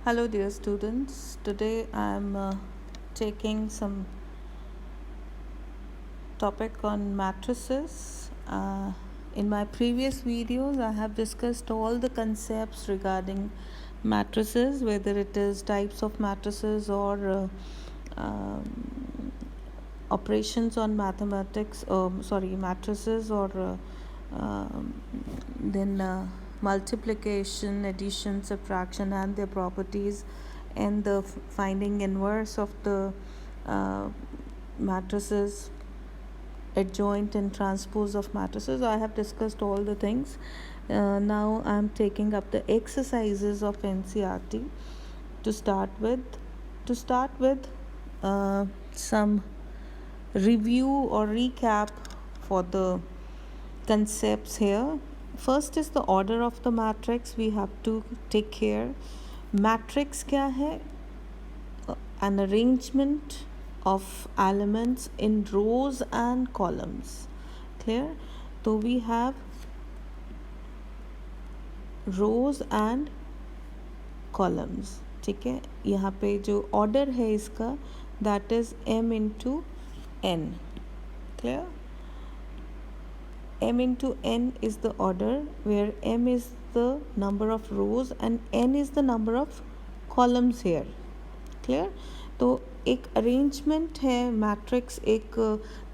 Hello, dear students. Today I am taking some topic on matrices. In my previous videos, I have discussed all the concepts regarding matrices, whether it is types of matrices or operations on mathematics. Matrices or then multiplication, addition, subtraction, and their properties, and the finding inverse of the matrices, adjoint and transpose of matrices. I have discussed all the things. Now I am taking up the exercises of NCERT to start with. Some review or recap for the concepts here. First is the order of the matrix. We have to take care. Matrix क्या है? An arrangement of elements in rows and columns. Clear? So we have rows and columns. ठीक है, यहाँ पे जो order है इसका that is m into n. Clear? M into n is the order where m is the number of rows and n is the number of columns here. Clear? तो एक arrangement है मैट्रिक्स, एक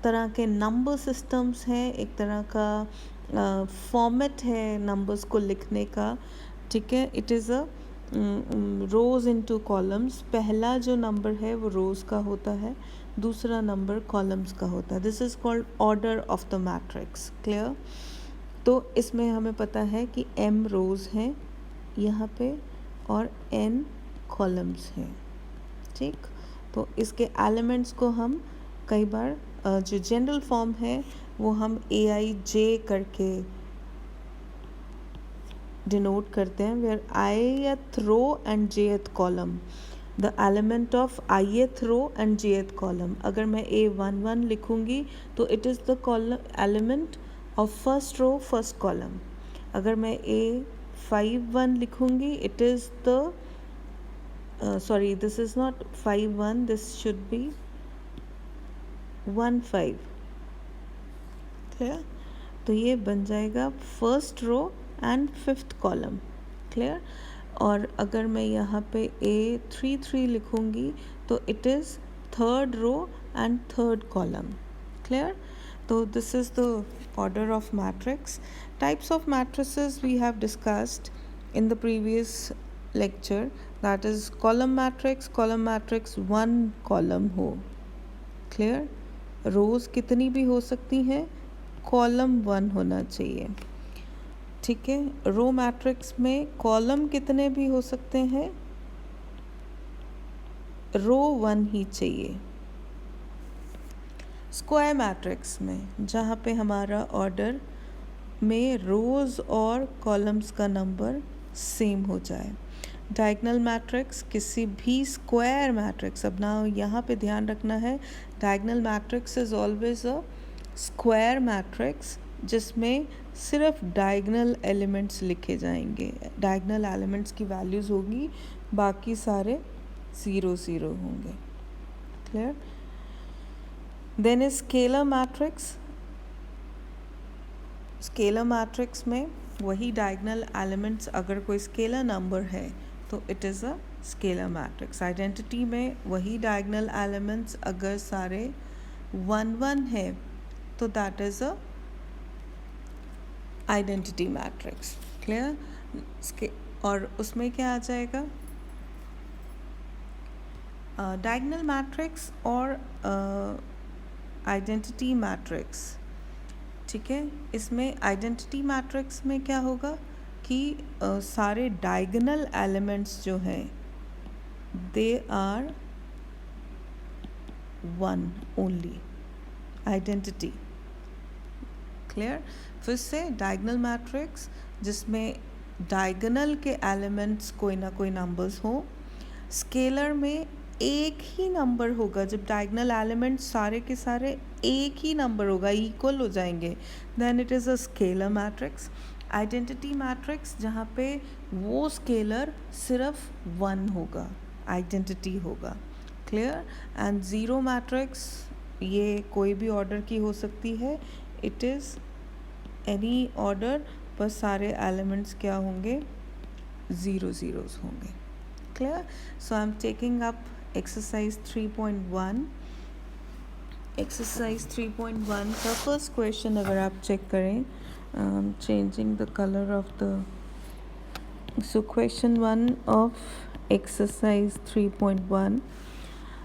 तरह के number systems हैं, एक तरह का फॉर्मेट है नंबर्स को लिखने का. ठीक है, it is a rose into columns. पहला जो नंबर है वो रोज का होता है, दूसरा नंबर कॉलम्स का होता है. This is called order of the matrix. Clear? तो इसमें हमें पता है कि m रोज हैं यहाँ पे और n कॉलम्स हैं. ठीक, तो इसके एलिमेंट्स को हम कई बार जो जनरल फॉर्म है वो हम aij करके डिनोट करते हैं, where ith row and jth column the element of ith row and jth column. अगर मैं a11 लिखूँगी तो it is the column element of first row first column. अगर मैं a51 लिखूँगी it is the this is not 51, this should be 15. Clear? तो ये बन जाएगा first row and fifth column. Clear? और अगर मैं यहाँ पे a33 लिखूँगी तो it is third row and third column. Clear? तो this is the order of matrix. Types of matrices we have discussed in the previous lecture, that is column matrix one column हो. Clear? रोज कितनी भी हो सकती हैं, column one होना चाहिए. ठीक है, रो मैट्रिक्स में कॉलम कितने भी हो सकते हैं, रो वन ही चाहिए. स्क्वायर मैट्रिक्स में जहाँ पे हमारा ऑर्डर में रोज़ और कॉलम्स का नंबर सेम हो जाए. डायगनल मैट्रिक्स किसी भी स्क्वायर मैट्रिक्स, अब ना यहाँ पे ध्यान रखना है, diagonal matrix is always a square matrix जिसमें सिर्फ डायगनल एलिमेंट्स लिखे जाएंगे. डायगनल एलिमेंट्स की वैल्यूज़ होगी, बाकी सारे 0 0 होंगे. Clear? Then is scalar matrix. Scalar matrix में वही डायगनल एलिमेंट्स, अगर कोई स्केलर नंबर है तो it is a scalar matrix. Identity में वही डायगनल एलिमेंट्स अगर सारे 1 1 है तो that is a identity matrix. Clear? और उसमें क्या आ जाएगा, डायगनल मैट्रिक्स और आइडेंटिटी मैट्रिक्स. ठीक है, इसमें आइडेंटिटी मैट्रिक्स में क्या होगा कि सारे डायगनल एलिमेंट्स जो हैं they are one only. Identity. Clear? फिर से डायगनल मैट्रिक्स जिसमें डायगनल के एलिमेंट्स कोई ना कोई नंबर्स हो. स्केलर में एक ही नंबर होगा, जब डायगनल एलिमेंट्स सारे के सारे एक ही नंबर होगा, इक्वल हो जाएंगे, then it is a scalar matrix. Identity matrix जहाँ पे वो स्केलर सिर्फ 1 होगा, आइडेंटिटी होगा, क्लियर। एंड ज़ीरो मैट्रिक्स ये कोई भी ऑर्डर की हो सकती है, इट इज़ एनी ऑर्डर पर सारे एलिमेंट्स क्या होंगे, ज़ीरो ज़ीरोज़ होंगे, clear. So I am taking up exercise 3.1। Exercise 3.1 का फर्स्ट क्वेश्चन अगर आप चेक करें, changing the colour of the, so question 1 of exercise 3.1,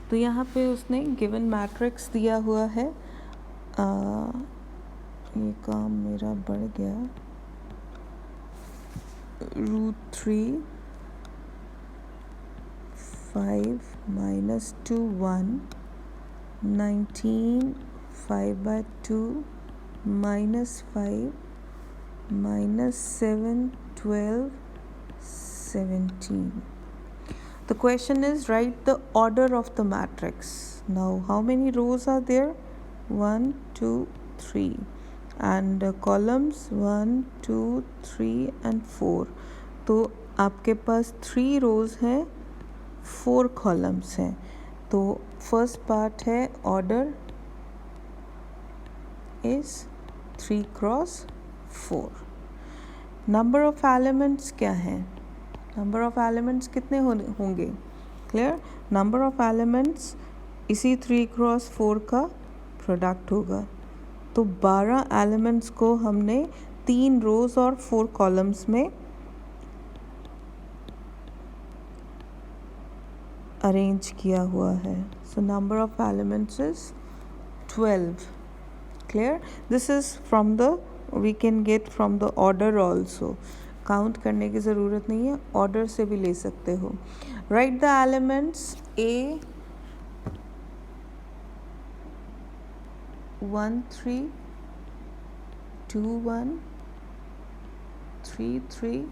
तो यहाँ पे उसने गिवन मैट्रिक्स दिया हुआ है। ये काम मेरा बढ़ गया, √3 5 - 2 1 19 5/2 -5 -7 12 17. The question is write the order of the matrix. Now how many rows are there? 1 2 3 and columns 1 2 3 and 4. तो आपके पास 3 rows हैं, 4 columns हैं। तो फर्स्ट पार्ट है order is 3x4। Number of elements क्या है, नंबर ऑफ एलिमेंट्स कितने होंगे, क्लियर। नंबर ऑफ एलिमेंट्स इसी 3x4 का प्रोडक्ट होगा। तो 12 एलिमेंट्स को हमने 3 रोज और 4 कॉलम्स में अरेंज किया हुआ है। So number of elements is 12, clear. This is from the, we can get from the order also, count करने की ज़रूरत नहीं है, ऑर्डर से भी ले सकते हो। Right the elements A 1 3 2 1 3 3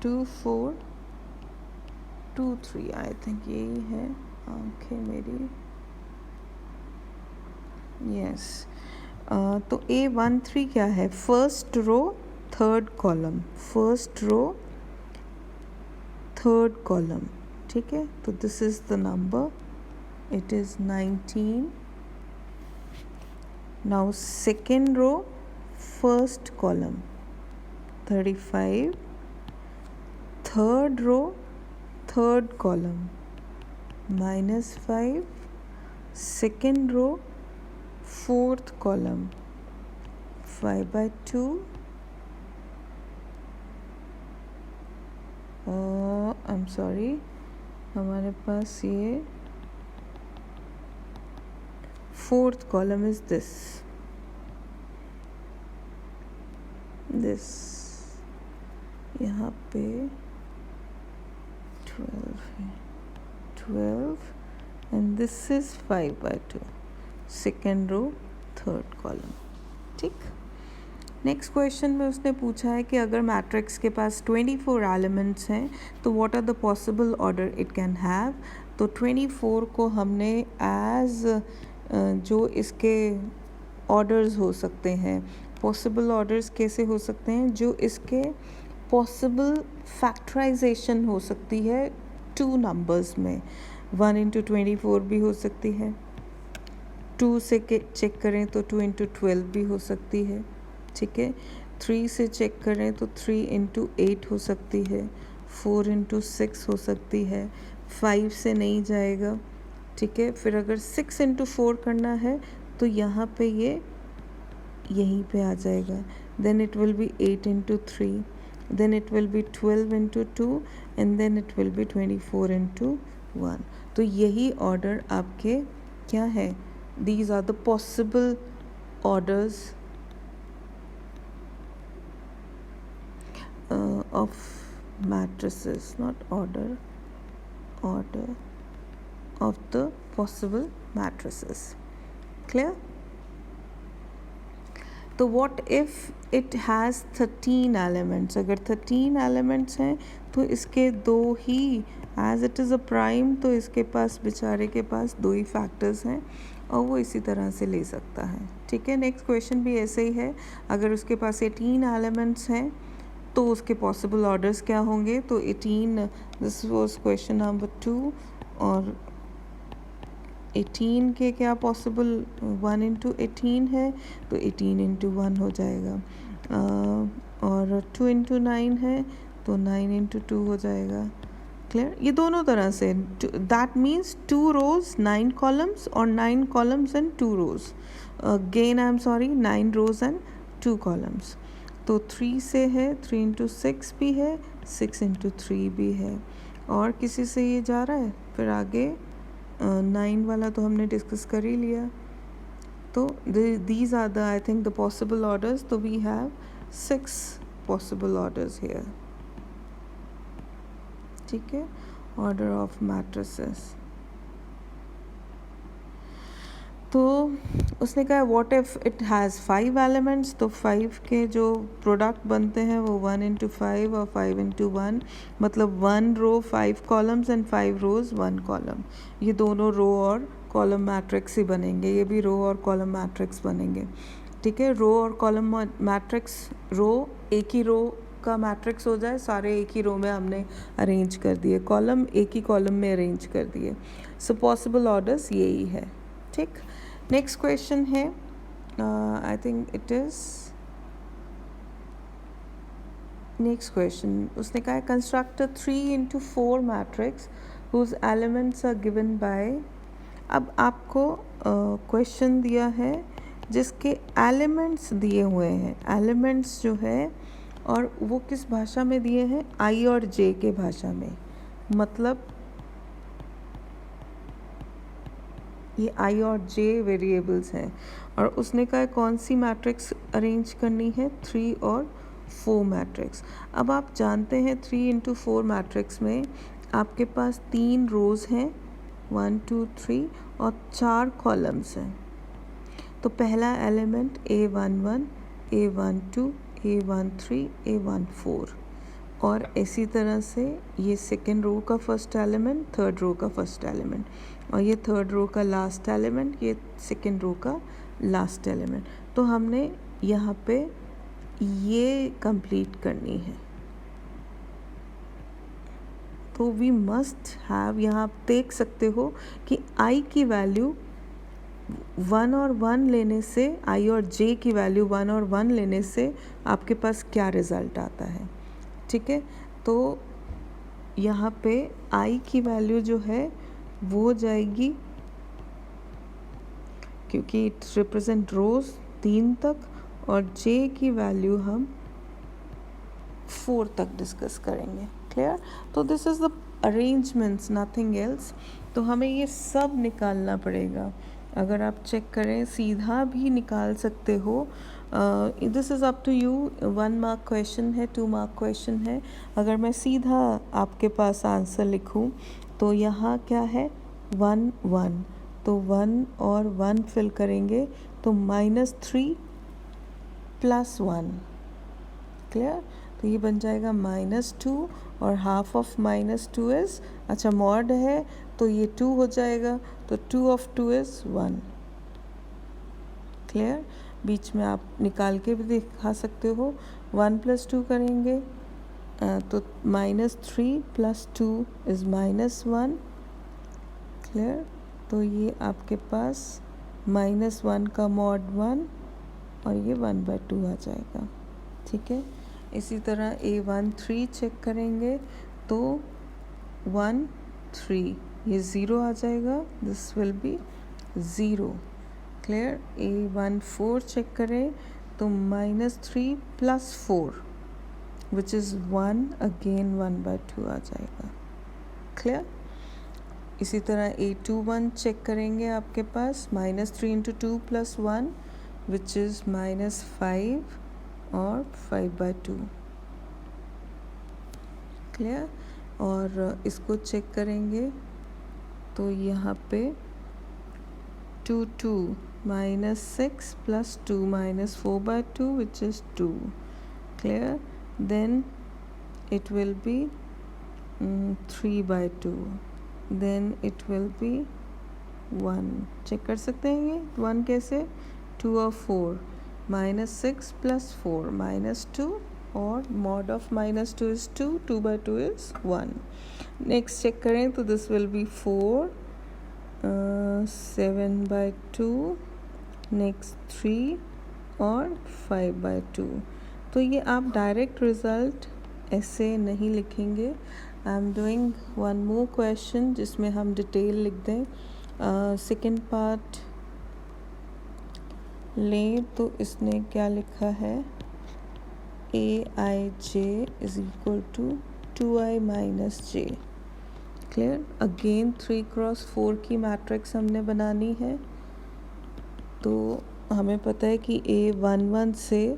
2 4 2 3, I think यही है, आंखें मेरी, यस। तो A13 क्या है, first row third column, first row third column, ठीक है। तो this is the number, it is 19। Now second row first column 35, third row third column -5, second row fourth column 5/2, I am sorry, हमारे पास ये fourth column is this यहाँ पे 12 है, 12 and this is 5/2, second row third column, ठीक। Next question में उसने पूछा है कि अगर मैट्रिक्स के पास 24 एलिमेंट्स हैं तो what are the possible order it can have. तो 24 को हमने एज जो इसके ऑर्डर्स हो सकते हैं, पॉसिबल ऑर्डर्स कैसे हो सकते हैं, जो इसके पॉसिबल फैक्टराइजेशन हो सकती है 2 नंबर्स में, 1 × 24 भी हो सकती है, 2 से चेक करें तो 2 × 12 भी हो सकती है, ठीक है। 3 से चेक करें तो 3 × 8 हो सकती है, 4 × 6 हो सकती है, 5 से नहीं जाएगा, ठीक है। फिर अगर 6 × 4 करना है तो यहाँ पे ये यहीं पे आ जाएगा, then it will be 8 × 3, then it will be 12 × 2 and then it will be 24 × 1। तो यही ऑर्डर आपके क्या है, these are the possible orders of matrices, not order of the possible matrices, clear। तो what if it has 13 elements, अगर 13 elements हैं तो इसके 2 ही, as it is a prime तो इसके पास बेचारे के पास 2 ही फैक्टर्स हैं और वो इसी तरह से ले सकता है। ठीक है, नेक्स्ट क्वेश्चन भी ऐसे ही है। अगर उसके पास 18 एलिमेंट्स हैं तो उसके पॉसिबल ऑर्डर्स क्या होंगे। तो 18, दिस वाज क्वेश्चन नंबर 2, और 18 के क्या पॉसिबल 1 इंटू 18 है तो 18 इंटू 1 हो जाएगा, और 2 इंटू 9 है तो 9 इंटू 2 हो जाएगा। क्लियर, ये दोनों तरह से, दैट मीन्स 2 रोज 9 कॉलम्स और 9 columns and 2 rows, again I am sorry 9 rows and 2 columns. तो 3 से है, 3 इंटू 6 भी है, 6 इंटू 3 भी है, और किसी से ये जा रहा है। फिर आगे 9 वाला तो हमने डिस्कस कर ही लिया। तो these are the I think the possible orders. तो we have 6 possible orders here. ठीक है, ऑर्डर ऑफ मैट्रिसेस। तो उसने कहा what if it has 5 elements, तो 5 के जो प्रोडक्ट बनते हैं वो 1 इंटू 5 और 5 इंटू 1, मतलब 1 रो 5 कॉलम्स एंड 5 रोज 1 कॉलम। ये दोनों रो और कॉलम मैट्रिक्स ही बनेंगे, ये भी रो और कॉलम मैट्रिक्स बनेंगे। ठीक है, रो और कॉलम मैट्रिक्स, रो एक ही रो का मैट्रिक्स हो जाए, सारे एक ही रो में हमने अरेंज कर दिए, कॉलम एक ही कॉलम में अरेंज कर दिए। सो पॉसिबल ऑर्डर्स यही है। ठीक, नेक्स्ट क्वेश्चन है, I think it is next question. उसने कहा है construct a 3 into 4 matrix whose elements are given by. अब आपको क्वेश्चन दिया है जिसके एलिमेंट्स दिए हुए हैं, एलिमेंट्स जो है, और वो किस भाषा में दिए हैं, आई और जे के भाषा में। मतलब ये आई और जे वेरिएबल्स हैं, और उसने कहा कौन सी मैट्रिक्स अरेंज करनी है, 3 और 4 मैट्रिक्स। अब आप जानते हैं 3 इंटू 4 मैट्रिक्स में आपके पास 3 रोज़ हैं, 1 2 3, और 4 कॉलम्स हैं। तो पहला element A11, A12, A13, A14, और इसी तरह से ये सेकेंड रो का फर्स्ट एलिमेंट, थर्ड रो का फर्स्ट एलिमेंट, और ये थर्ड रो का लास्ट एलिमेंट, ये सेकेंड रो का लास्ट एलिमेंट। तो हमने यहाँ पे ये कंप्लीट करनी है। तो वी मस्ट हैव, यहाँ आप देख सकते हो कि आई की वैल्यू 1 और 1 लेने से, आई और जे की वैल्यू 1 और 1 लेने से आपके पास क्या रिज़ल्ट आता है। ठीक है, तो यहाँ पे आई की वैल्यू जो है वो हो जाएगी, क्योंकि इट रिप्रेजेंट रोज 3 तक, और जे की वैल्यू हम 4 तक डिस्कस करेंगे। क्लियर, तो this is the arrangements, nothing else. तो हमें ये सब निकालना पड़ेगा। अगर आप चेक करें, सीधा भी निकाल सकते हो, this is up to you. 1 mark question है, 2 मार्क क्वेश्चन है। अगर मैं सीधा आपके पास आंसर लिखूं तो यहाँ क्या है, 1 1, तो 1 और 1 फिल करेंगे तो -3 + 1। क्लियर, तो ये बन जाएगा -2, और हाफ ऑफ -2 इज़, अच्छा मॉड है तो ये 2 हो जाएगा, तो 2 ऑफ 2 इज़ 1। क्लियर, बीच में आप निकाल के भी दिखा सकते हो। 1 + 2 करेंगे तो -3 + 2 इज़ -1। क्लियर, तो ये आपके पास -1 का मॉड 1, और ये 1/2 आ जाएगा। ठीक है, इसी तरह A13 चेक करेंगे तो 1 3, ये 0 आ जाएगा, this will be 0। Clear, A14 check करें तो -3 + 4 विच इज़ 1, अगेन 1/2 आ जाएगा। क्लियर, इसी तरह A21 चेक करेंगे, आपके पास -3 × 2 + 1 विच इज़ -5, और 5/2। क्लियर, और इसको चेक करेंगे तो यहाँ पे 2 2, -6 + 2 -4/2 which is 2. Clear, then it will be 3/2, then it will be 1. Check कर सकते हैं ये 1 कैसे, 2 और 4, -6 + 4 -2, और mod of -2 is 2, 2 by 2 is 1. Next check करें तो this will B 4, 7 by 2, next 3 और 5 by 2. तो ये आप डायरेक्ट रिज़ल्ट ऐसे नहीं लिखेंगे. I am doing one more question जिसमें हम डिटेल लिख दें. सेकेंड पार्ट लें तो इसने क्या लिखा है, aij is equal to 2i minus j. Clear. Again 3x4 की मैट्रिक्स हमने बनानी है. तो हमें पता है कि A11 से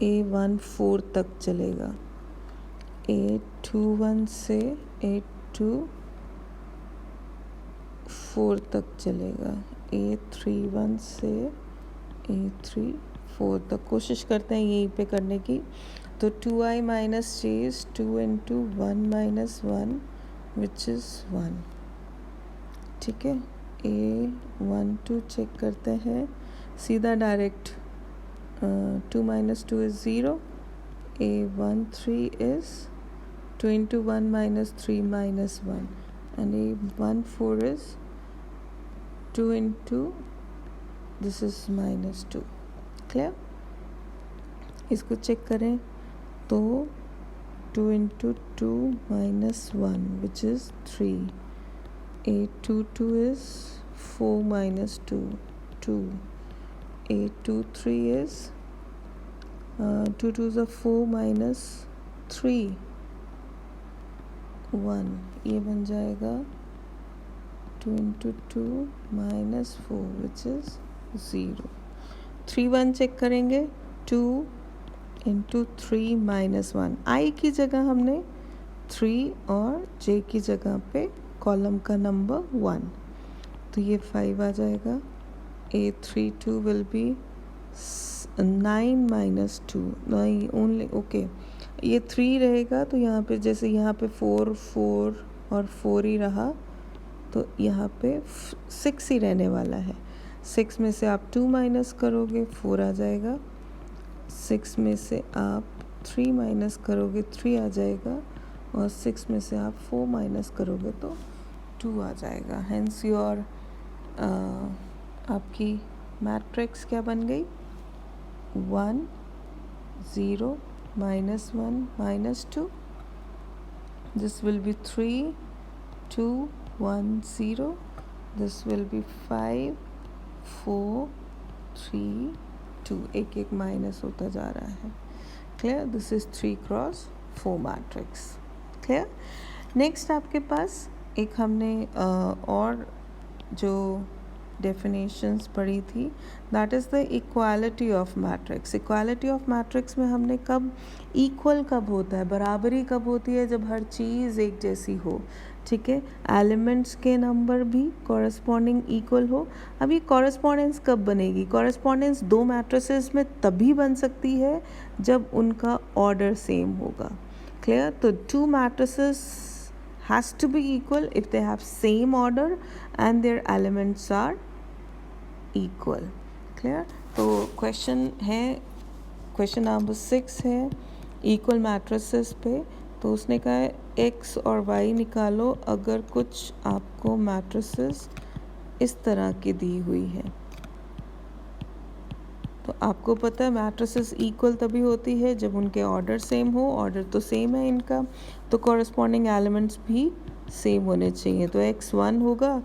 A14 तक चलेगा, A21 से A24 तक चलेगा, A31 से A34 तक. कोशिश करते हैं यहीं पे करने की. तो 2i minus j is 2 into 1 minus 1 which is 1. ठीक है. A12 चेक करते हैं सीधा direct. 2 minus 2 is 0. A13 is 2 into 1 minus 3 minus 1, and A14 is 2 into this is -2. Clear. इसको चेक करें तो 2 into 2 minus 1 which is 3. A22 is 4 minus 2, 2. A23 is 2 2s are 4 minus 3, 1. ये बन जाएगा 2 into 2 minus 4 which is 0. 3 1 check करेंगे. 2 into 3 minus 1. I की जगह हमने 3 और J की जगह पे कॉलम का नंबर 1, तो ये 5 आ जाएगा. A32 will be 9 minus 2. नहीं ओनली ओके. ये 3 रहेगा तो यहाँ पे जैसे यहाँ पे 4 4 और 4 ही रहा, तो यहाँ पे 6 ही रहने वाला है. 6 में से आप 2 माइनस करोगे 4 आ जाएगा. 6 में से आप 3 माइनस करोगे 3 आ जाएगा, और 6 में से आप 4 माइनस करोगे तो 2 आ जाएगा. हेंस योर आपकी मैट्रिक्स क्या बन गई, 1 0 -1 -2. This will B 3 2 1 0. This will B 5 4 3 2. एक एक माइनस होता जा रहा है. Clear. This is 3x4 matrix. Clear. Next आपके पास एक हमने और जो डेफिनेशंस पढ़ी थी, that is the equality of matrix. Equality of matrix में हमने कब इक्वल कब होता है, बराबरी कब होती है, जब हर चीज़ एक जैसी हो. ठीक है. एलिमेंट्स के नंबर भी कॉरस्पॉन्डिंग इक्वल हो. अभी कॉरस्पॉन्डेंस कब बनेगी, कॉरस्पॉन्डेंस दो मैट्रिसेस में तभी बन सकती है जब उनका ऑर्डर सेम होगा. क्लियर. तो to matrices has to be equal if they have same order and their elements are equal. Clear. तो क्वेश्चन है, क्वेश्चन नंबर 6 है इक्वल मैट्रिसेस पे. तो उसने कहा है x और y निकालो अगर कुछ आपको मैट्रिसेस इस तरह की दी हुई है. तो आपको पता है मैट्रिसेस इक्वल तभी होती है जब उनके ऑर्डर सेम हो. ऑर्डर तो सेम है इनका, तो कॉरस्पॉन्डिंग एलिमेंट्स भी सेम होने चाहिए. तो x 1 होगा,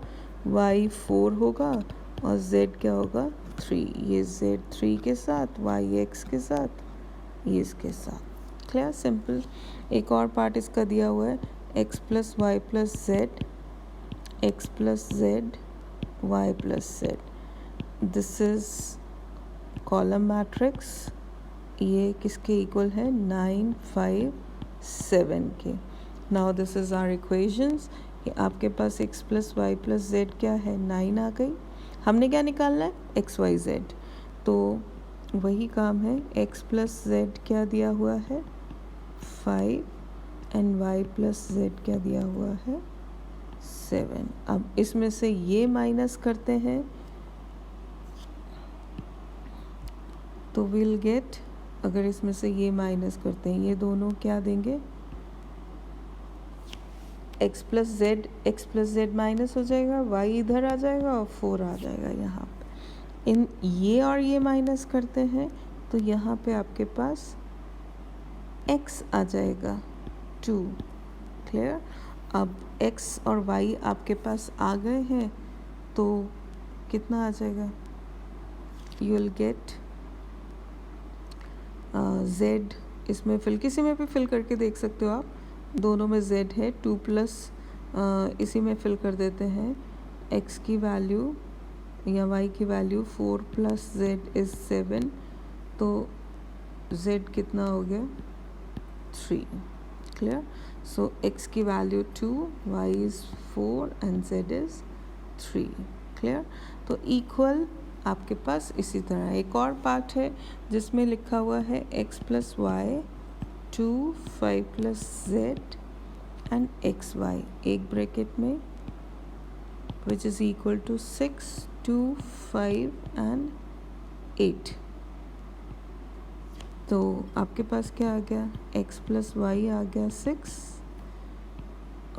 y 4 होगा और z क्या होगा 3. ये z 3 के साथ, y x के साथ, ये इसके साथ. क्लियर. सिंपल. एक और पार्ट इसका दिया हुआ है x plus y plus z, x plus z y plus z. This is column matrix. ये किसके इक्वल है, 9 5 7 के. Now this is our equations. कि आपके पास x plus y plus z क्या है, 9 आ गई. हमने क्या निकालना है, एक्स वाई जेड. तो वही काम है. x प्लस जेड क्या दिया हुआ है 5, एंड y प्लस जेड क्या दिया हुआ है 7. अब इसमें से ये माइनस करते हैं तो विल गेट, अगर इसमें से ये माइनस करते हैं, ये दोनों क्या देंगे, x प्लस जेड माइनस हो जाएगा, y इधर आ जाएगा और 4 आ जाएगा यहाँ पे। इन ये और ये माइनस करते हैं तो यहाँ पे आपके पास x आ जाएगा 2। क्लियर। अब x और y आपके पास आ गए हैं तो कितना आ जाएगा, यू विल गेट z, इसमें फिल, किसी में भी फिल करके देख सकते हो आप, दोनों में z है 2 प्लस इसी में फिल कर देते हैं, x की वैल्यू या y की वैल्यू 4 प्लस z इज़ 7, तो z कितना हो गया 3। क्लियर। सो x की value 2, y is 4 and z is 3। Clear. तो इक्वल आपके पास इसी तरह एक और पार्ट है जिसमें लिखा हुआ है x plus y 2 5 plus z and x y, एक ब्रैकेट में, विच इज़ इक्वल टू 6 2 5 एंड 8। तो आपके पास क्या आ गया, x प्लस वाई आ गया 6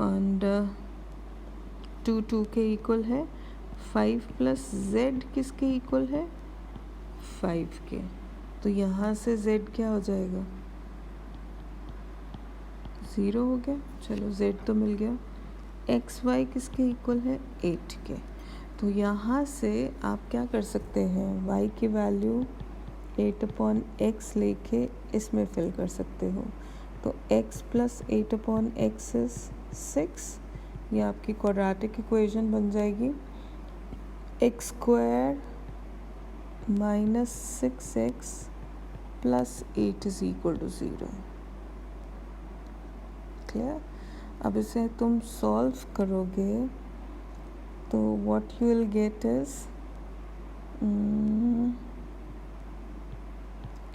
एंड 2 के इक्वल है, 5 प्लस z किसके इक्वल है, 5 के। तो यहाँ से z क्या हो जाएगा, 0 हो गया। चलो z तो मिल गया। एक्स वाई किसके इक्वल है, 8 के। तो यहाँ से आप क्या कर सकते हैं, y की वैल्यू 8/x लेके इसमें फिल कर सकते हो। तो x प्लस 8/x इज 6, ये आपकी क्वाड्रेटिक इक्वेशन बन जाएगी। x square minus 6x plus 8 is equal to 0। Clear. अब इसे तुम सॉल्व करोगे तो what you will get is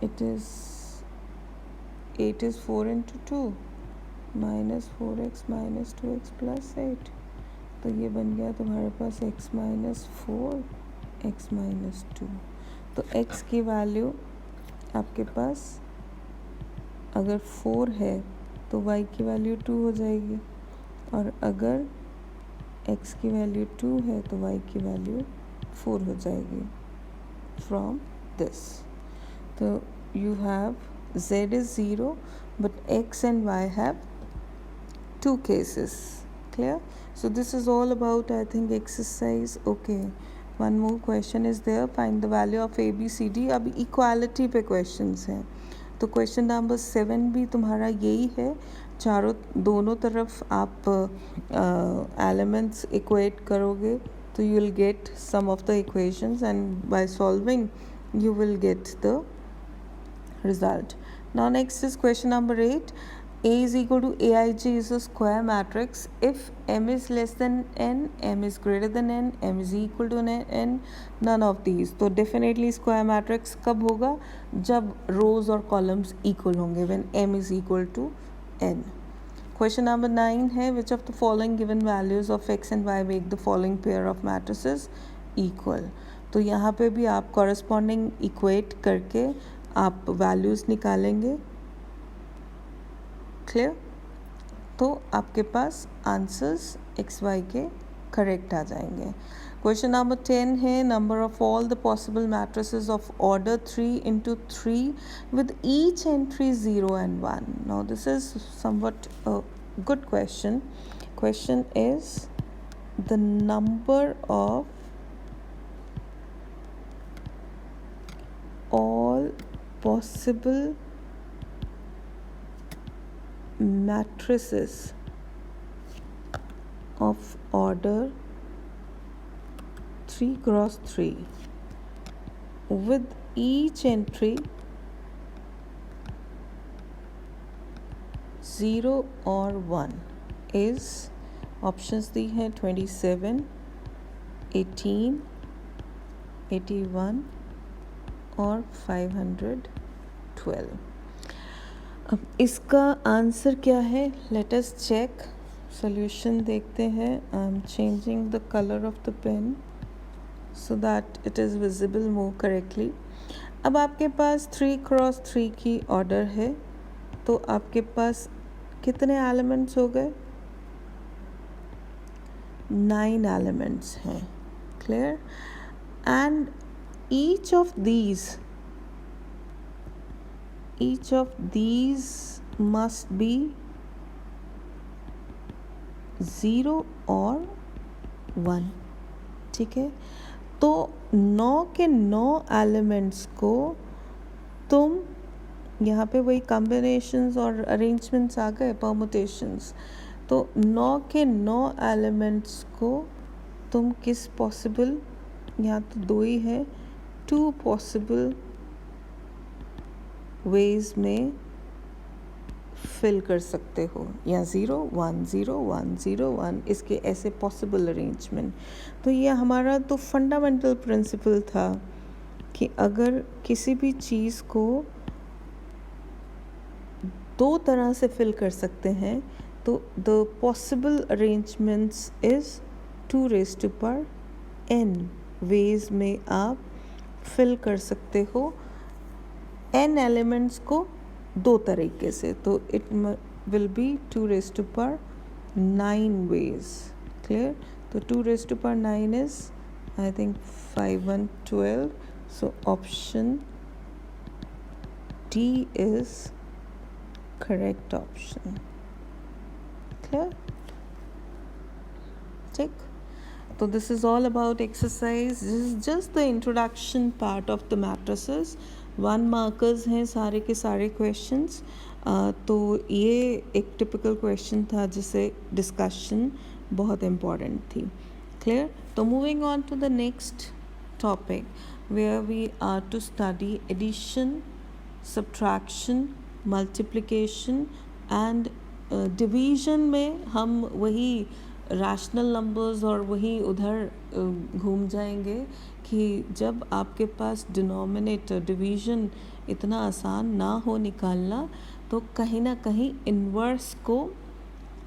it is 8 is 4 into 2 minus 4x minus 2x plus 8। तो ये बन गया तुम्हारे पास x minus 4 x minus 2। तो x की वैल्यू आपके पास अगर 4 है तो y की वैल्यू 2 हो जाएगी, और अगर x की वैल्यू 2 है तो y की वैल्यू 4 हो जाएगी फ्रॉम दिस। तो you have z is 0 but x and y have 2 cases. Clear. So this is all about, I think, exercise. Okay, one more question is there, find the value of a b c d। अब equality पे questions हैं, तो question number 7 भी तुम्हारा यही है, दोनों तरफ आप elements equate करोगे तो you will get some of the equations and by solving you will get the result. Now next is question number 8. A is equal to aij is a square matrix if m is less than n, m is greater than n, m is equal to n, none of these। तो definitely square matrix कब होगा, जब rows और columns equal होंगे, when m is equal to n। Question number 9 है, which of the following given values of x and y make the following pair of matrices equal। तो यहाँ पे भी आप corresponding equate करके आप वैल्यूज़ निकालेंगे। क्लियर। तो आपके पास आंसर्स एक्स वाई के करेक्ट आ जाएंगे। क्वेश्चन नंबर 10 है, number of all the possible matrices of order 3 into 3 with each entry 0 and 1। Now this is somewhat a good question. Question is the number of all possible matrices of order 3 cross 3 with each entry 0 और 1 is, options दी हैं 27 18 81 और 512। अब इसका answer क्या है, let us check. Solution देखते हैं। I am changing the colour of the pen so that it is visible more correctly। अब आपके पास 3x3 की ऑर्डर है, तो आपके पास कितने एलिमेंट्स हो गए? 9 एलिमेंट्स हैं. Clear? And each of these must be 0 और 1. ठीक है, तो 9 के 9 एलिमेंट्स को तुम यहाँ पे वही कॉम्बिनेशंस और अरेंजमेंट्स आ गए, परमुटेशंस. तो 9 के 9 एलिमेंट्स को तुम किस पॉसिबल, यहाँ तो 2 ही है, 2 पॉसिबल वेज में फिल कर सकते हो, या 0 1 0 1 0 1, इसके ऐसे पॉसिबल अरेंजमेंट. तो ये हमारा तो फंडामेंटल प्रिंसिपल था कि अगर किसी भी चीज़ को 2 तरह से फिल कर सकते हैं, तो the possible arrangements is 2 raised to power n ways में आप फिल कर सकते हो n एलिमेंट्स को 2 तरीके से. तो it will be 2 raised to power 9 ways. Clear? तो 2 raised to power 9 is I think 5 1 12. So option D is correct option. Clear? ठीक. So this is all about exercise. This is just the introduction part of the matrices. 1 markers हैं सारे के सारे questions. तो ये एक typical question था जिसे discussion बहुत important थी. Clear? तो moving on to the next topic where we are to study addition, subtraction, multiplication and division में हम वही रैशनल नंबर्स और वही उधर घूम जाएंगे कि जब आपके पास डिनोमिनेटर डिवीज़न इतना आसान ना हो निकालना, तो कहीं ना कहीं इन्वर्स को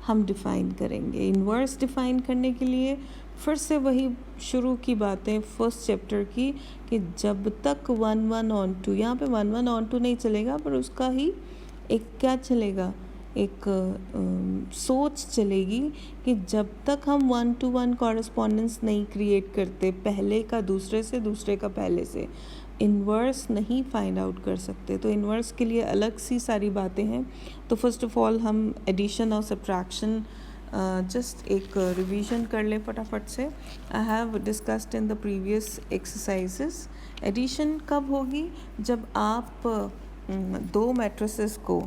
हम डिफ़ाइन करेंगे. इन्वर्स डिफ़ाइन करने के लिए फिर से वही शुरू की बातें फर्स्ट चैप्टर की कि जब तक 1 1 ऑन टू, यहाँ पे 1 1 ऑन टू नहीं चलेगा, पर उसका ही एक क्या चलेगा, एक सोच चलेगी कि जब तक हम 1 to 1 कॉरेस्पॉन्डेंस नहीं क्रिएट करते, पहले का दूसरे से, दूसरे का पहले से, इन्वर्स नहीं फाइंड आउट कर सकते. तो इन्वर्स के लिए अलग सी सारी बातें हैं. तो फर्स्ट ऑफ ऑल हम एडिशन और सब्ट्रैक्शन जस्ट एक रिवीजन कर लें फटाफट से. I have discussed in the previous exercises. Addition कब होगी? जब आप 2 मैट्रिसेस को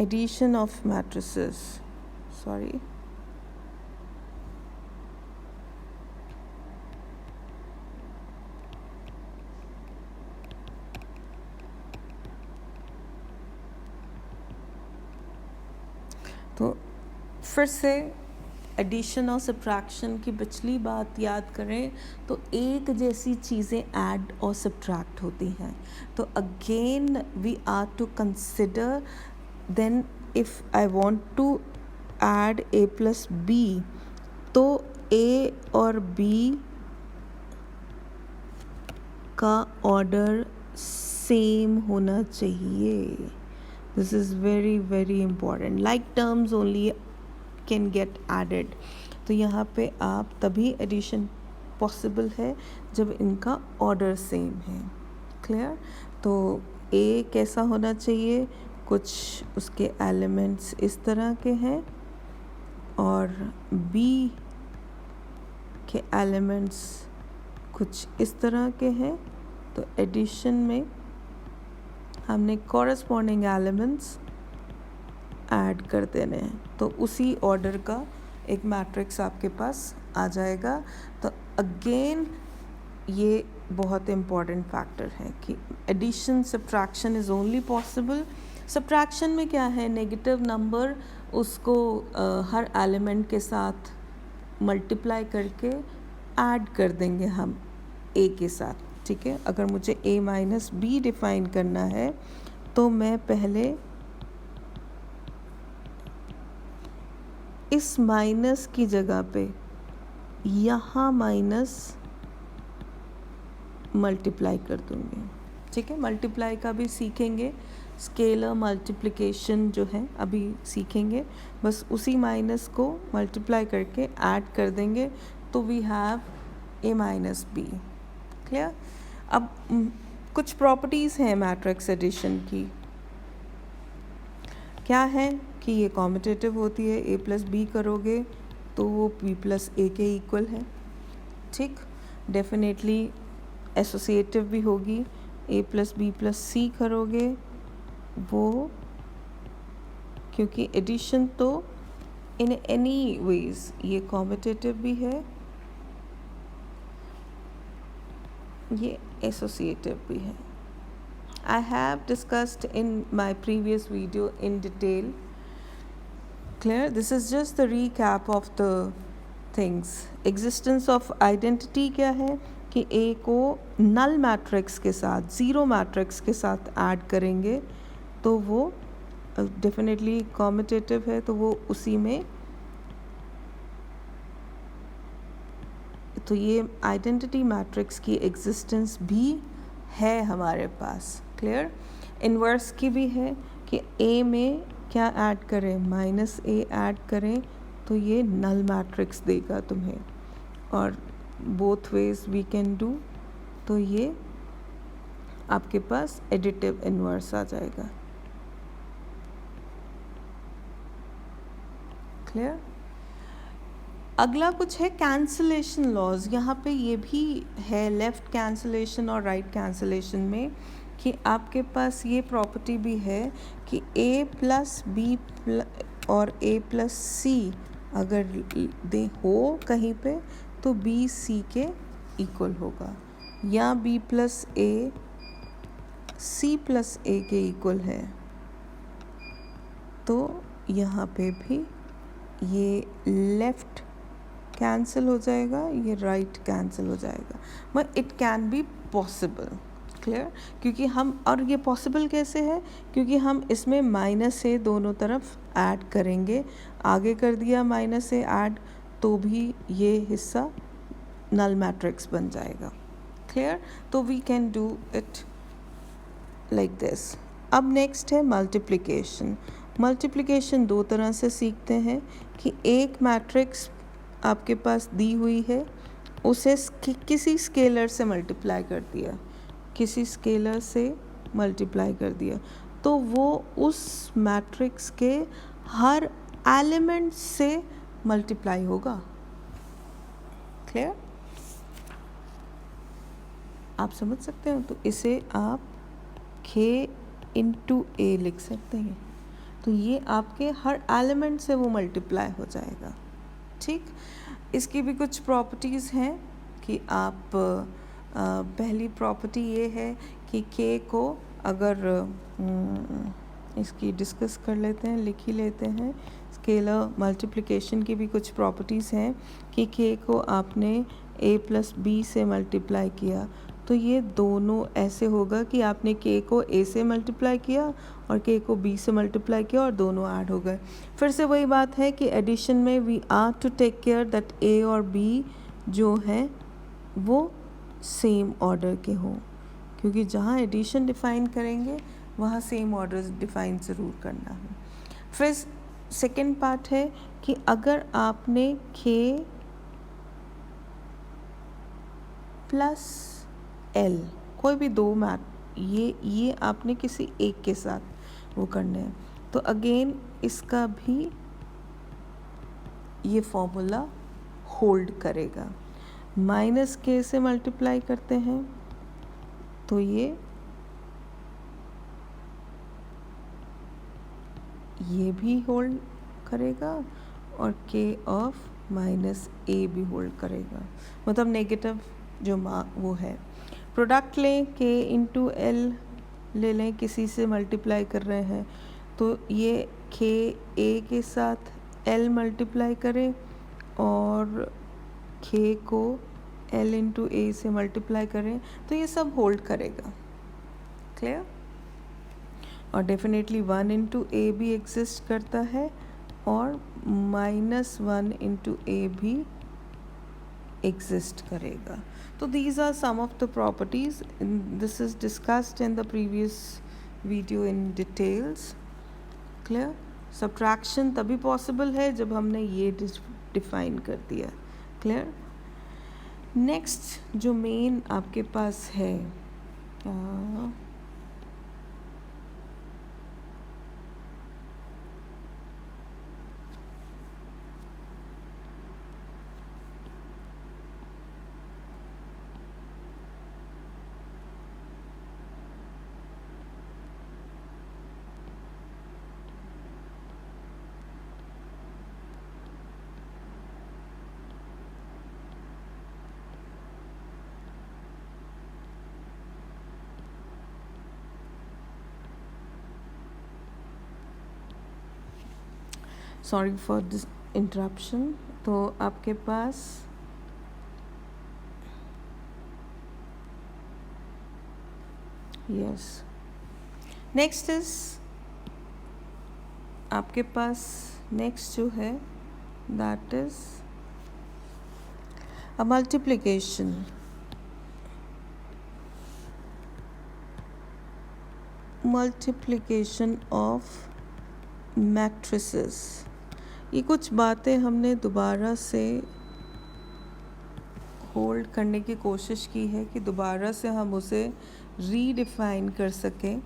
addition of matrices, sorry, तो फिर से एडिशन और सब्ट्रैक्शन की पिछली बात याद करें तो एक जैसी चीज़ें ऐड और सब्ट्रैक्ट होती हैं. तो again we are to consider. Then if I want to add a plus b, तो a और b का ऑर्डर सेम होना चाहिए. This is very very important. Like terms only can get added. तो यहाँ पे आप तभी एडिशन पॉसिबल है जब इनका ऑर्डर सेम है. क्लियर? तो a कैसा होना चाहिए? कुछ उसके एलिमेंट्स इस तरह के हैं और b के एलिमेंट्स कुछ इस तरह के हैं. तो एडिशन में हमने कॉरेस्पॉन्डिंग एलिमेंट्स ऐड कर देने हैं, तो उसी ऑर्डर का एक मैट्रिक्स आपके पास आ जाएगा. तो अगेन ये बहुत इम्पॉर्टेंट फैक्टर है कि addition subtraction is only possible. Subtraction में क्या है? नेगेटिव नंबर उसको हर एलिमेंट के साथ मल्टीप्लाई करके ऐड कर देंगे हम a के साथ. ठीक है? अगर मुझे a माइनस b डिफ़ाइन करना है तो मैं पहले इस माइनस की जगह पे यहाँ माइनस मल्टीप्लाई कर दूँगी, ठीक है। मल्टीप्लाई का भी सीखेंगे, स्केलर मल्टीप्लिकेशन जो है अभी सीखेंगे, बस उसी माइनस को मल्टीप्लाई करके ऐड कर देंगे तो we have a minus b. Clear. अब कुछ प्रॉपर्टीज़ हैं मैट्रिक्स एडिशन की। क्या है कि ये कॉम्यूटेटिव होती है, a प्लस बी करोगे तो वो b प्लस ए के इक्वल है, ठीक। डेफिनेटली एसोसिएटिव भी होगी, a प्लस बी प्लस सी करोगे वो, क्योंकि एडिशन तो इन एनी वेज ये कॉम्यूटेटिव भी है, ये एसोसिएटिव भी है। I have discussed in my previous video in detail. Clear? This is just the recap of the things. Existence of identity क्या है कि A को null matrix के साथ, ज़ीरो मैट्रिक्स के साथ ऐड करेंगे तो वो डेफिनेटली कॉम्यूटेटिव है, तो वो उसी में, तो ये आइडेंटिटी मैट्रिक्स की एग्जिस्टेंस भी है हमारे पास। क्लियर। इन्वर्स की भी है कि A में क्या ऐड करें, माइनस ए ऐड करें तो ये नल मैट्रिक्स देगा तुम्हें, और both ways we can do, तो ये आपके पास एडिटिव इन्वर्स आ जाएगा। क्लियर। अगला कुछ है कैंसलेशन लॉज। यहाँ पे ये भी है लेफ़्ट कैंसलेशन और राइट कैंसलेशन में कि आपके पास ये प्रॉपर्टी भी है कि a प्लस बी और a प्लस सी अगर दे हो कहीं पे तो b c के इक्वल होगा, या b plus a c plus a के इक्वल है, तो यहाँ पे भी ये लेफ़्ट कैंसिल हो जाएगा, ये राइट कैंसिल हो जाएगा, but it can be possible. Clear. क्योंकि हम, और ये पॉसिबल कैसे है, क्योंकि हम इसमें माइनस से दोनों तरफ ऐड करेंगे, आगे कर दिया माइनस से ऐड तो भी ये हिस्सा नल मैट्रिक्स बन जाएगा। क्लियर। तो we can do it like this. अब नेक्स्ट है मल्टीप्लिकेशन। मल्टीप्लिकेशन दो तरह से सीखते हैं कि एक मैट्रिक्स आपके पास दी हुई है, उसे किसी स्केलर से मल्टीप्लाई कर दिया, किसी स्केलर से मल्टीप्लाई कर दिया, तो वो उस मैट्रिक्स के हर एलिमेंट से मल्टीप्लाई होगा। क्लियर। आप समझ सकते हो। तो इसे आप k इंटू ए लिख सकते हैं, तो ये आपके हर एलिमेंट से वो मल्टीप्लाई हो जाएगा, ठीक। इसकी भी कुछ प्रॉपर्टीज़ हैं कि आप पहली प्रॉपर्टी ये है कि k को अगर इसकी डिस्कस कर लेते हैं, लिख ही लेते हैं। स्केलर मल्टीप्लिकेशन की भी कुछ प्रॉपर्टीज़ हैं कि k को आपने a प्लस बी से मल्टीप्लाई किया तो ये दोनों ऐसे होगा कि आपने k को a से मल्टीप्लाई किया और k को b से मल्टीप्लाई किया और दोनों ऐड हो गए। फिर से वही बात है कि एडिशन में we are to take care that a और b जो हैं वो सेम ऑर्डर के हों, क्योंकि जहाँ एडिशन डिफ़ाइन करेंगे वहाँ सेम ऑर्डर डिफ़ाइन ज़रूर करना है। फिर सेकेंड पार्ट है कि अगर आपने k प्लस एल कोई भी दो मैथ ये आपने किसी एक के साथ वो करने हैं, तो अगेन इसका भी ये फॉर्मूला होल्ड करेगा। माइनस के से मल्टीप्लाई करते हैं तो ये भी होल्ड करेगा और k ऑफ माइनस ए भी होल्ड करेगा, मतलब नेगेटिव जो वो है। प्रोडक्ट लें k इंटू एल ले लें, किसी से मल्टीप्लाई कर रहे हैं तो ये k a के साथ l मल्टीप्लाई करें और k को l इंटू ए से मल्टीप्लाई करें तो ये सब होल्ड करेगा। क्लियर। और डेफिनेटली 1 इंटू ए भी एग्जिस्ट करता है और -1 इंटू ए भी एग्जिस्ट करेगा. तो these are some of the properties. This is discussed in the previous video in details. Clear? Subtraction तभी possible है जब हमने ये डिफाइन कर दिया. Clear? नेक्स्ट जो मेन आपके पास है सॉरी फॉर दिस इंटरप्शन. तो आपके पास यस नेक्स्ट इज आपके पास नेक्स्ट जो है that is a multiplication. Multiplication of matrices. ये कुछ बातें हमने दोबारा से होल्ड करने की कोशिश की है कि दोबारा से हम उसे रीडिफाइन कर सकें.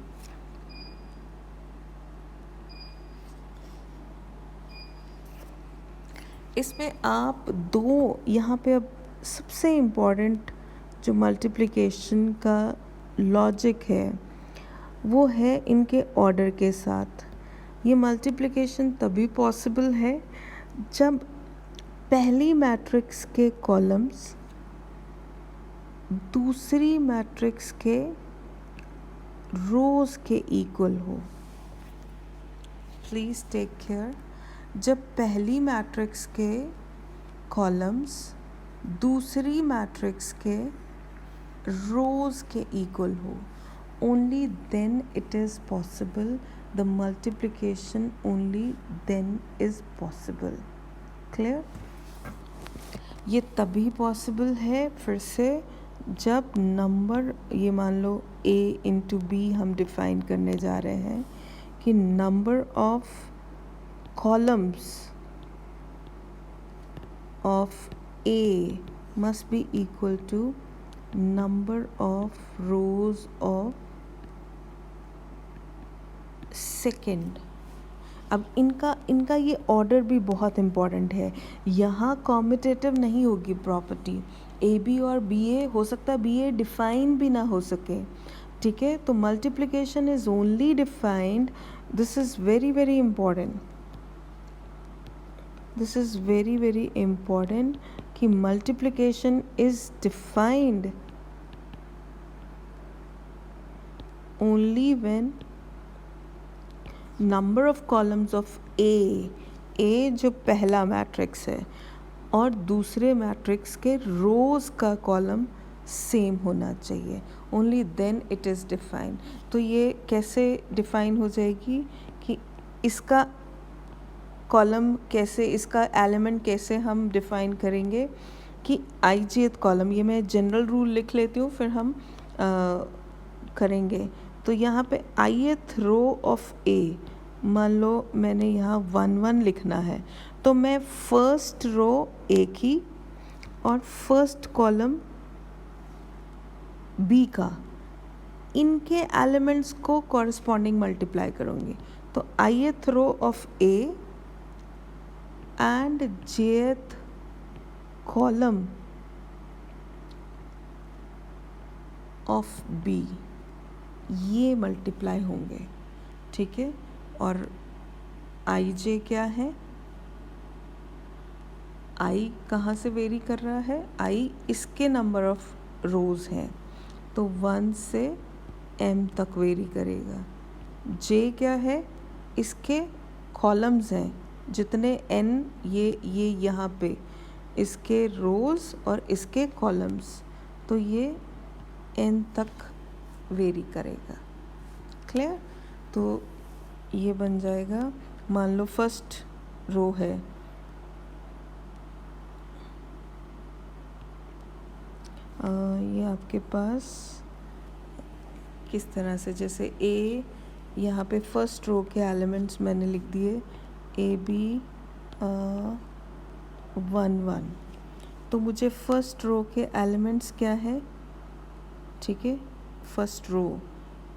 इसमें आप दो यहाँ पे अब सबसे इम्पॉर्टेंट जो मल्टीप्लिकेशन का लॉजिक है वो है इनके ऑर्डर के साथ. ये मल्टीप्लिकेशन तभी पॉसिबल है जब पहली मैट्रिक्स के कॉलम्स दूसरी मैट्रिक्स के रोज़ के इक्वल हो. Please take care. जब पहली मैट्रिक्स के कॉलम्स दूसरी मैट्रिक्स के रोज़ के इक्वल हो, only then it is possible. The multiplication only then is possible. Clear? ये तभी पॉसिबल है फिर से जब नंबर, ये मान लो a इंटू बी हम डिफाइन करने जा रहे हैं कि number of columns of a must be equal to number of rows of second. अब इनका ये ऑर्डर भी बहुत इम्पॉर्टेंट है. यहाँ कॉम्यूटेटिव नहीं होगी प्रॉपर्टी. ए बी और बी ए हो सकता है बी ए डिफाइन भी ना हो सके. ठीक है, तो multiplication is only defined. This is very very important. This is very very important कि multiplication is defined only when number of columns of A जो पहला मैट्रिक्स है और दूसरे मैट्रिक्स के रोज़ का कॉलम सेम होना चाहिए. Only then it is defined. तो ये कैसे डिफाइन हो जाएगी कि इसका कॉलम कैसे, इसका एलिमेंट कैसे हम डिफाइन करेंगे कि ijth कॉलम. ये मैं जनरल रूल लिख लेती हूँ फिर हम करेंगे. तो यहाँ पे ith रो ऑफ ए, मान लो मैंने यहाँ 1 लिखना है तो मैं फर्स्ट रो एक ही और फर्स्ट कॉलम बी का, इनके एलिमेंट्स को कॉरस्पॉन्डिंग मल्टीप्लाई करूँगी. तो ith row of A and jth column of B ये मल्टीप्लाई होंगे. ठीक है, और आई जे क्या है, आई कहाँ से वेरी कर रहा है, आई इसके नंबर ऑफ रोज़ हैं तो 1 से m तक वेरी करेगा. जे क्या है, इसके कॉलम्स हैं जितने n, ये यहाँ पे इसके रोज़ और इसके कॉलम्स, तो ये n तक वेरी करेगा. क्लियर? तो ये बन जाएगा, मान लो फर्स्ट रो है ये आपके पास किस तरह से, जैसे ए यहाँ पे फर्स्ट रो के एलिमेंट्स मैंने लिख दिए ए बी 1 1, तो मुझे फर्स्ट रो के एलिमेंट्स क्या है, ठीक है, फर्स्ट रो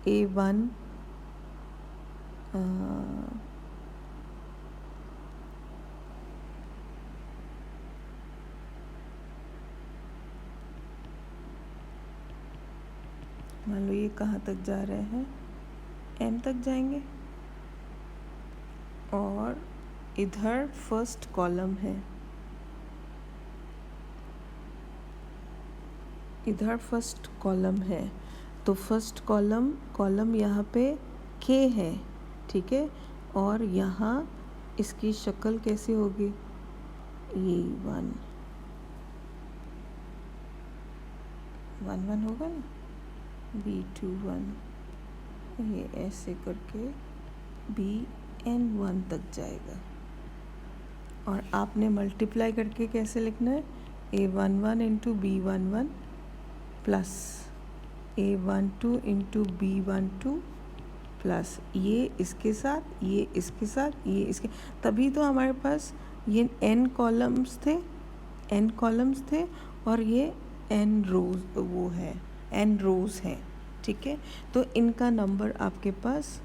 A1 मान लो ये कहाँ तक जा रहे हैं, M तक जाएंगे, और इधर फर्स्ट कॉलम है, इधर फर्स्ट कॉलम है, तो फर्स्ट कॉलम यहाँ पे K है, ठीक है, और यहाँ इसकी शक्ल कैसी होगी, E1 1 1 होगा ना, B2 1, ये ऐसे करके BN1 तक जाएगा, और आपने मल्टीप्लाई करके कैसे लिखना है, A11 into B11 plus A12 into B12 plus ये इसके साथ, ये इसके साथ, ये इसके, तभी तो हमारे पास ये n कॉलम्स थे और ये n रोज वो है, n रोज हैं, ठीक है, तो इनका नंबर आपके पास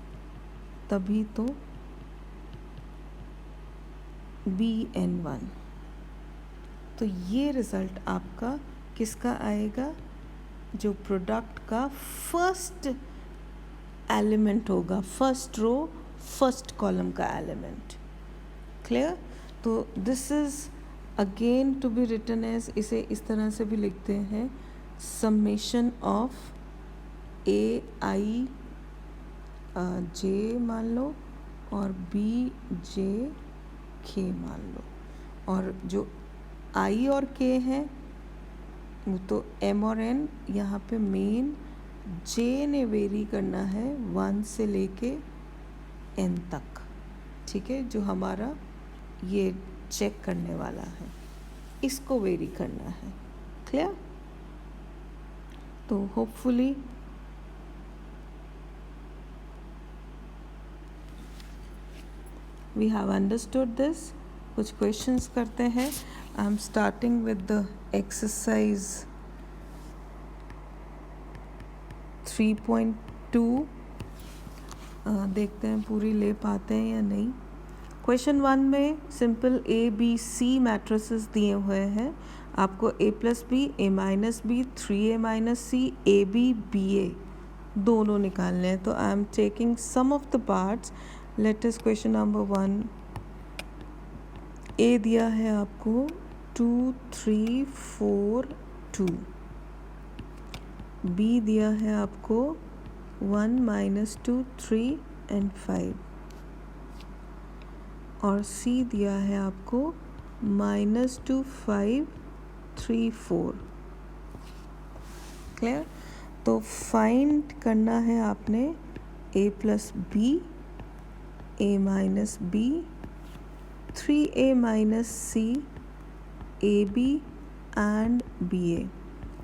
तभी तो BN1, तो ये रिज़ल्ट आपका किसका आएगा, जो प्रोडक्ट का फर्स्ट एलिमेंट होगा, फर्स्ट रो फर्स्ट कॉलम का एलिमेंट, क्लियर। तो this is again to be written as, इसे इस तरह से भी लिखते हैं, समेशन ऑफ AI J मान लो और BJ K मान लो, और जो I और K है वो तो M और N, यहाँ पे मेन J ने वेरी करना है 1 से लेके N तक, ठीक है, जो हमारा ये चेक करने वाला है, इसको वेरी करना है, क्लियर। तो hopefully we have understood this. कुछ क्वेश्चंस करते हैं। I am starting with the exercise 3.2। देखते हैं पूरी ले पाते हैं या नहीं। क्वेश्चन 1 में सिंपल ABC मैट्रिसेस दिए हुए हैं, आपको A+B, A-B, 3A-C, AB, BA दोनों निकालने हैं। तो I am taking some of the parts. Let us question number 1। A दिया है आपको 2 3 4 2। B दिया है आपको 1 - 2 3 and 5, और C दिया है आपको -2 5 3 4। क्लियर। तो फाइंड करना है आपने A+B, A-B, 3A-C, AB and BA।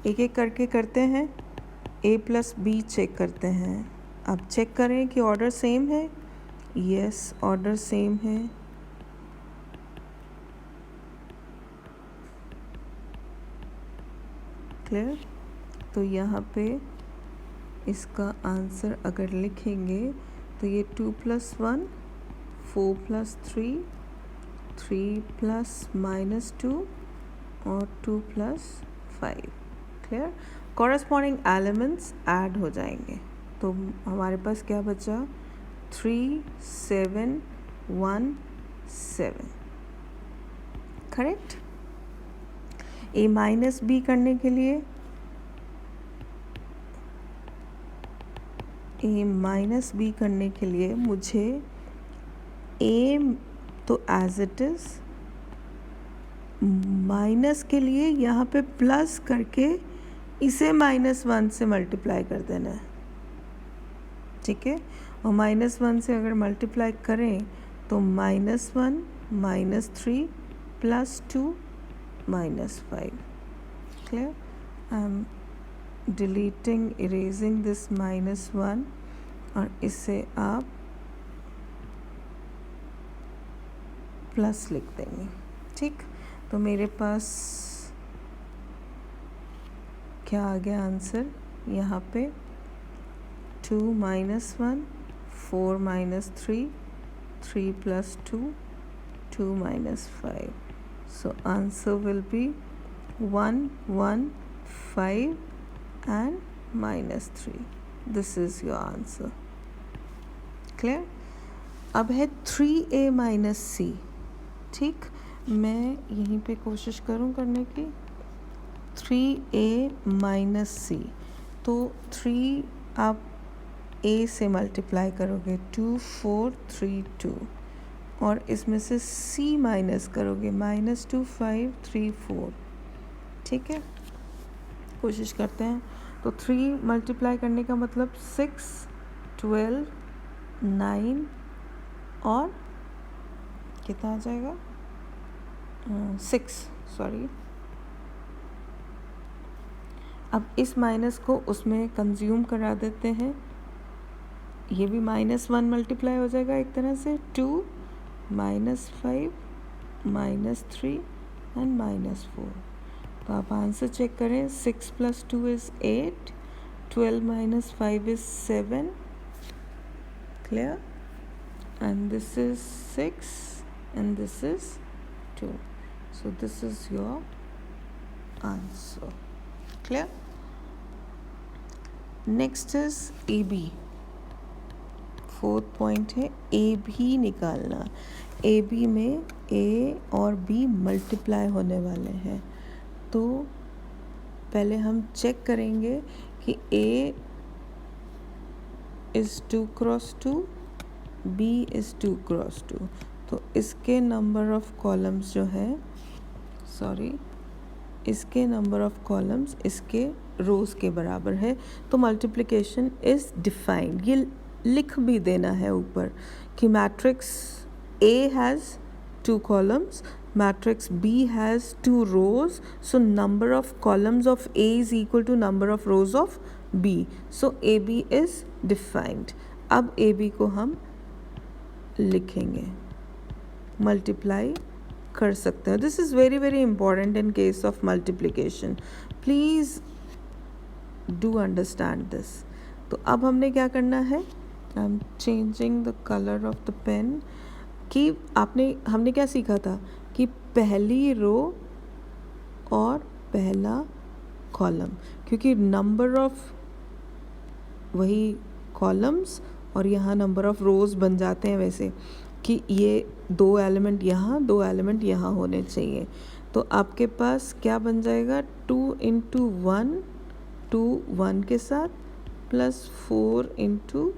एक एक करके करते हैं। A+B चेक करते हैं। अब चेक करें कि ऑर्डर सेम है। यस, ऑर्डर सेम है। क्लियर। तो यहाँ पे इसका आंसर अगर लिखेंगे तो ये 2 + 1 4 + 3 3 + -2 और 2 + 5। क्लियर। कॉरस्पॉन्डिंग एलिमेंट्स ऐड हो जाएंगे, तो हमारे पास क्या बचा 3 7 1 7। करेक्ट। A-B करने के लिए A-B करने के लिए मुझे A तो एज इट इज़, माइनस के लिए यहाँ पे प्लस करके इसे -1 से मल्टीप्लाई कर देना है, ठीक है। और -1 से अगर मल्टीप्लाई करें तो -1 -3 +2 -5। Clear. I am deleting erasing this -1 और इसे आप प्लस लिख देंगे। ठीक, तो मेरे पास क्या आ गया आंसर यहाँ पे 2 - 1 4 - 3 3 + 2 2 - 5. So answer will be 1 1 5 and -3. This is your answer. Clear? अब है 3a - c. ठीक, मैं यहीं पे कोशिश करूँ करने की 3a - c। तो 3 आप a से मल्टीप्लाई करोगे 2 4 3 2 और इसमें से c माइनस करोगे -2 5 3 4। ठीक है, कोशिश करते हैं। तो 3 मल्टीप्लाई करने का मतलब 6 12 9 और कितना आ जाएगा 6, सॉरी। अब इस माइनस को उसमें कंज्यूम करा देते हैं, ये भी -1 मल्टीप्लाई हो जाएगा एक तरह से 2 -5 -3 एंड -4। तो आप आंसर चेक करें 6 + 2 is 8 12 - 5 is 7। Clear? and this is 6 and this is 2, so this is your answer. Clear? Next is AB. Fourth point है AB निकालना। AB में A और B मल्टीप्लाई होने वाले हैं, तो पहले हम चेक करेंगे कि A is 2 × 2, B is 2 × 2। तो इसके नंबर ऑफ कॉलम्स जो है, सॉरी, इसके नंबर ऑफ कॉलम्स इसके रोज़ के बराबर है। तो मल्टीप्लिकेशन इज़ डिफाइंड। ये लिख भी देना है ऊपर कि matrix A has 2 columns, matrix B has 2 rows, so number of columns of A is equal to number of rows of B, so AB is defined. अब AB को हम लिखेंगे, मल्टीप्लाई कर सकते हैं। This is very very important in case of multiplication, please do understand this. तो अब हमने क्या करना है, I am changing the colour of the pen, कि हमने क्या सीखा था कि पहली रो और पहला कॉलम, क्योंकि नंबर ऑफ वही कॉलम्स और यहाँ नंबर ऑफ रोज़ बन जाते हैं वैसे, कि ये 2 एलिमेंट यहाँ 2 एलिमेंट यहाँ होने चाहिए। तो आपके पास क्या बन जाएगा 2 × 1 2 1 के साथ +4 ×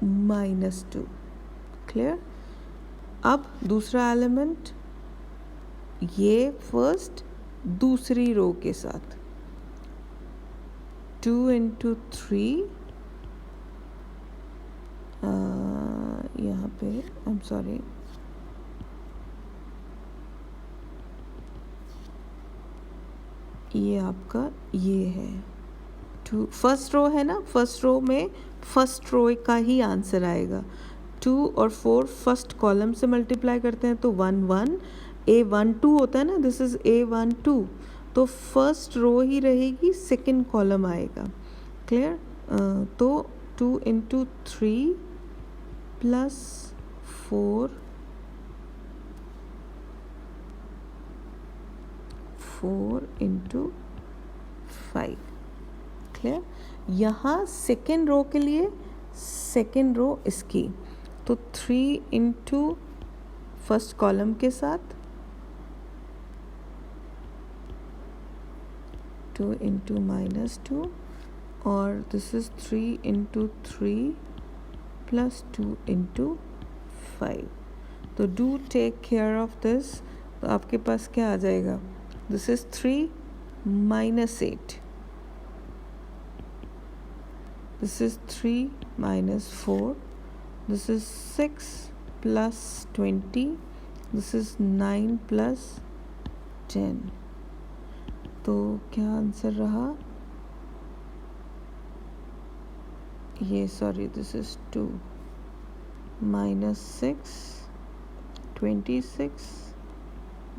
-2। क्लियर? अब दूसरा एलिमेंट ये फर्स्ट दूसरी रो के साथ 2 × 3, यहाँ पे आई एम सॉरी, ये आपका ये है 2, फर्स्ट रो है ना, फर्स्ट रो में फर्स्ट रो का ही आंसर आएगा। 2 और 4 फर्स्ट कॉलम से मल्टीप्लाई करते हैं तो 1 1, A12 होता है ना, दिस इज़ A12, तो फर्स्ट रो ही रहेगी, सेकंड कॉलम आएगा। क्लियर? तो 2 × 3 +4 4 × 5। क्लियर? यहाँ सेकेंड रो के लिए सेकेंड रो इसकी, तो 3 × फर्स्ट कॉलम के साथ 2 × -2 और दिस इज़ 3 × 3 +2 × 5। तो do take care of this. तो आपके पास क्या आ जाएगा, this is 3 - 8, this is 3 - 4, this is 6 + 20, this is 9 + 10, तो क्या आंसर रहा? ये sorry, this is 2 -6, 26,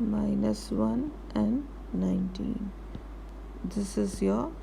-1 and 19. This is your